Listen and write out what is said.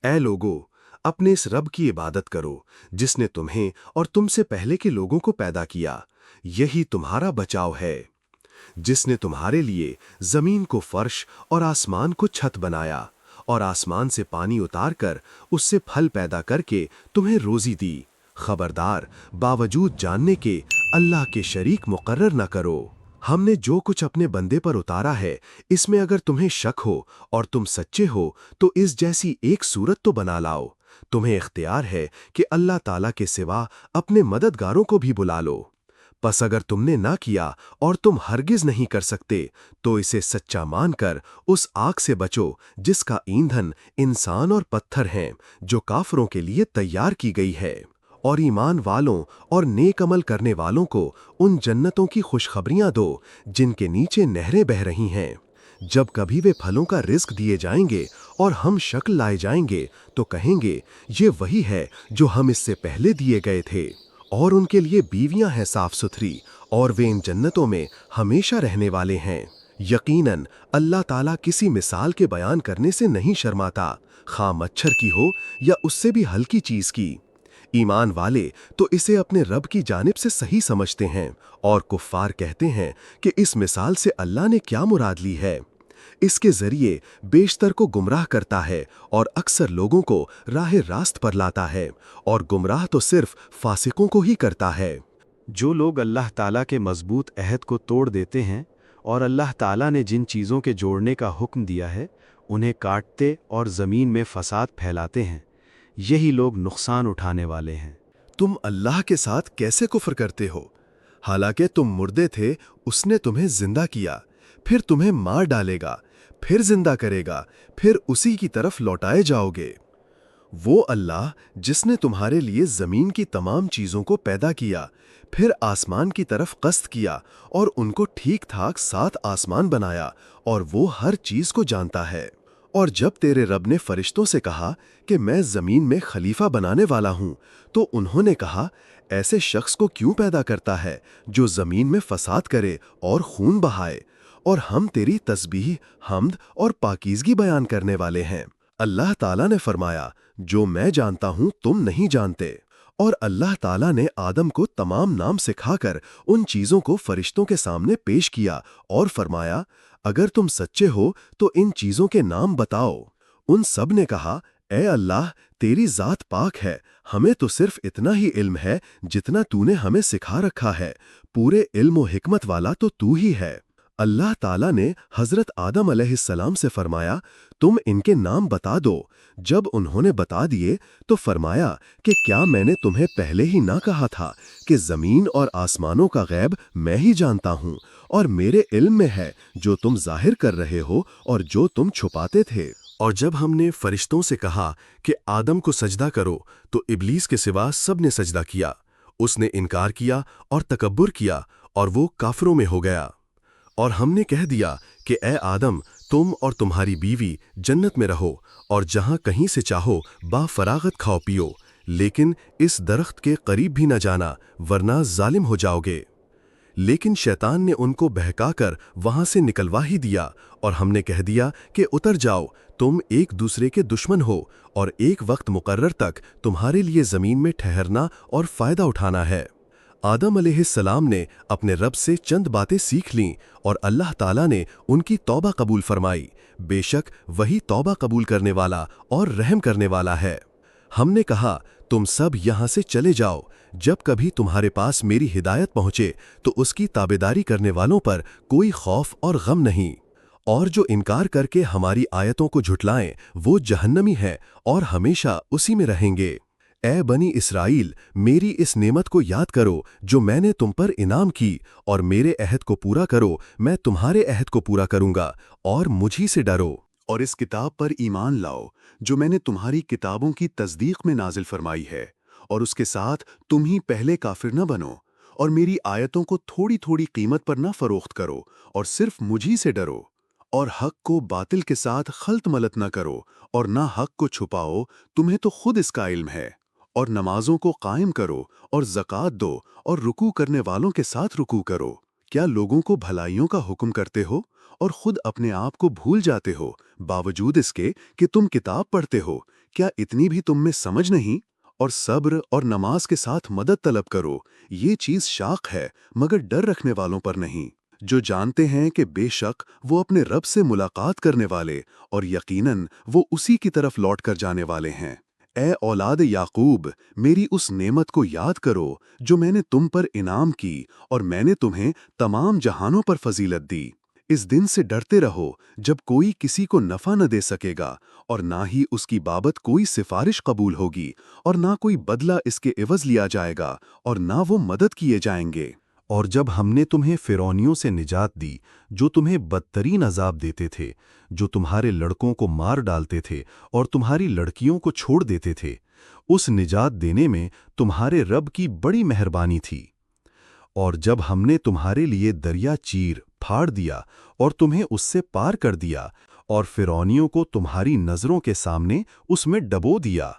ऐ लोगो, अपने इस रब की इबादत करो जिसने तुम्हें और तुमसे पहले के लोगों को पैदा किया। यही तुम्हारा बचाव है। जिसने तुम्हारे लिए जमीन को फर्श और आसमान को छत बनाया और आसमान से पानी उतारकर उससे फल पैदा करके तुम्हें रोजी दी। खबरदार, बावजूद जानने के अल्लाह के शरीक मुकर्रर न करो। हमने जो कुछ अपने बंदे पर उतारा है, इसमें अगर तुम्हें शक हो और तुम सच्चे हो तो इस जैसी एक सूरत तो बना लाओ। तुम्हें इख्तियार है कि अल्लाह ताला के सिवा अपने मददगारों को भी बुला लो। बस अगर तुमने ना किया और तुम हरगिज नहीं कर सकते, तो इसे सच्चा मानकर उस आग से बचो जिसका ईंधन इंसान और पत्थर हैं, जो काफरों के लिए तैयार की गई है। और ईमान वालों और नेक अमल करने वालों को उन जन्नतों की खुशखबरियां दो जिनके नीचे नहरें बह रही हैं। जब कभी वे फलों का रिस्क दिए जाएंगे और हम शक्ल लाए जाएंगे तो कहेंगे, ये वही है जो हम इससे पहले दिए गए थे। और उनके लिए बीवियां हैं साफ सुथरी, और वे इन जन्नतों में हमेशा रहने वाले हैं। यकीनन अल्लाह ताला किसी मिसाल के बयान करने से नहीं शर्माता, खा मच्छर की हो या उससे भी हल्की चीज की। ईमान वाले तो इसे अपने रब की जानिब से सही समझते हैं, और कुफ्फार कहते हैं कि इस मिसाल से अल्लाह ने क्या मुराद ली है। इसके जरिए बेशतर को गुमराह करता है और अक्सर लोगों को राह रास्त पर लाता है, और गुमराह तो सिर्फ फासिकों को ही करता है। जो लोग अल्लाह ताला के मजबूत अहद को तोड़ देते हैं और अल्लाह ताला ने जिन चीज़ों के जोड़ने का हुक्म दिया है उन्हें काटते और ज़मीन में फसाद फैलाते हैं, यही लोग नुकसान उठाने वाले हैं। तुम अल्लाह के साथ कैसे कुफ्र करते हो? हालांकि तुम मुर्दे थे, उसने तुम्हें जिंदा किया, फिर तुम्हें मार डालेगा, फिर जिंदा करेगा, फिर उसी की तरफ लौटाए जाओगे। वो अल्लाह जिसने तुम्हारे लिए जमीन की तमाम चीजों को पैदा किया, फिर आसमान की तरफ कस्त किया और उनको ठीक ठाक 7 आसमान बनाया, और वो हर चीज को जानता है। और जब तेरे रब ने फरिश्तों से कहा कि मैं जमीन में खलीफा बनाने वाला हूं, तो उन्होंने कहा, ऐसे शख्स को क्यों पैदा करता है जो जमीन में फसाद करे और खून बहाए। और हम तेरी तस्बीह, हम्द और पाकीज़गी बयान करने वाले हैं। अल्लाह ताला ने फरमाया, जो मैं जानता हूं तुम नहीं जानते। और अल्लाह ताला ने आदम को तमाम नाम सिखाकर उन चीजों को फरिश्तों के सामने पेश किया और फरमाया, अगर तुम सच्चे हो तो इन चीजों के नाम बताओ। उन सब ने कहा, ए अल्लाह, तेरी जात पाक है, हमें तो सिर्फ इतना ही इल्म है जितना तूने हमें सिखा रखा है, पूरे इल्म व हिकमत वाला तो तू ही है। अल्लाह ताला ने हजरत आदम अलैहिस्सलाम से फरमाया, तुम इनके नाम बता दो। जब उन्होंने बता दिए तो फरमाया कि क्या मैंने तुम्हें पहले ही ना कहा था कि जमीन और आसमानों का गैब मैं ही जानता हूँ, और मेरे इल्म में है जो तुम जाहिर कर रहे हो और जो तुम छुपाते थे। और जब हमने फरिश्तों से कहा कि आदम को सजदा करो, तो इब्लीस के सिवा सब ने सजदा किया। उसने इनकार किया और तकब्बुर किया, और वो काफिरों में हो गया। और हमने कह दिया कि ए आदम, तुम और तुम्हारी बीवी जन्नत में रहो, और जहां कहीं से चाहो बाफरागत खाओ पियो, लेकिन इस दरख्त के करीब भी न जाना, वरना जालिम हो जाओगे। लेकिन शैतान ने उनको बहकाकर वहां से निकलवा ही दिया, और हमने कह दिया कि उतर जाओ, तुम एक दूसरे के दुश्मन हो, और एक वक्त मुकर्रर तक तुम्हारे लिए जमीन में ठहरना और फायदा उठाना है। आदम अलैहिस्सलाम ने अपने रब से चंद बातें सीख लीं, और अल्लाह ताला ने उनकी तौबा कबूल फरमाई। बेशक वही तौबा कबूल करने वाला और रहम करने वाला है। हमने कहा, तुम सब यहाँ से चले जाओ, जब कभी तुम्हारे पास मेरी हिदायत पहुँचे तो उसकी ताबेदारी करने वालों पर कोई खौफ और गम नहीं। और जो इनकार करके हमारी आयतों को झुटलाएं, वो जहन्नमी है और हमेशा उसी में रहेंगे। ए बनी इसराइल, मेरी इस नेमत को याद करो जो मैंने तुम पर इनाम की, और मेरे अहद को पूरा करो, मैं तुम्हारे अहद को पूरा करूंगा, और मुझी से डरो। और इस किताब पर ईमान लाओ जो मैंने तुम्हारी किताबों की तस्दीक में नाजिल फरमाई है, और उसके साथ तुम ही पहले काफिर न बनो, और मेरी आयतों को थोड़ी थोड़ी कीमत पर न फरोख्त करो, और सिर्फ मुझी से डरो। और हक को बातिल के साथ खल्त मलत न करो, और ना हक को छुपाओ, तुम्हें तो खुद इसका इल्म है। और नमाजों को कायम करो, और ज़कात दो, और रुकू करने वालों के साथ रुकू करो। क्या लोगों को भलाइयों का हुक्म करते हो और खुद अपने आप को भूल जाते हो, बावजूद इसके कि तुम किताब पढ़ते हो? क्या इतनी भी तुम में समझ नहीं? और सब्र और नमाज के साथ मदद तलब करो। ये चीज शाख है, मगर डर रखने वालों पर नहीं, जो जानते हैं कि बेशक वो अपने रब से मुलाकात करने वाले और यकीनन वो उसी की तरफ लौट कर जाने वाले हैं। ए औलाद याकूब, मेरी उस नेमत को याद करो जो मैंने तुम पर इनाम की और मैंने तुम्हें तमाम जहानों पर फजीलत दी। इस दिन से डरते रहो जब कोई किसी को नफ़ा न दे सकेगा और ना ही उसकी बाबत कोई सिफारिश कबूल होगी और ना कोई बदला इसके एवज लिया जाएगा और ना वो मदद किए जाएंगे। और जब हमने तुम्हें फ़िरौनियों से निजात दी, जो तुम्हें बदतरीन अज़ाब देते थे, जो तुम्हारे लड़कों को मार डालते थे और तुम्हारी लड़कियों को छोड़ देते थे, उस निजात देने में तुम्हारे रब की बड़ी मेहरबानी थी। और जब हमने तुम्हारे लिए दरिया चीर फाड़ दिया और तुम्हें उससे पार कर दिया और फ़िरौनियों को तुम्हारी नज़रों के सामने उसमें डबो दिया,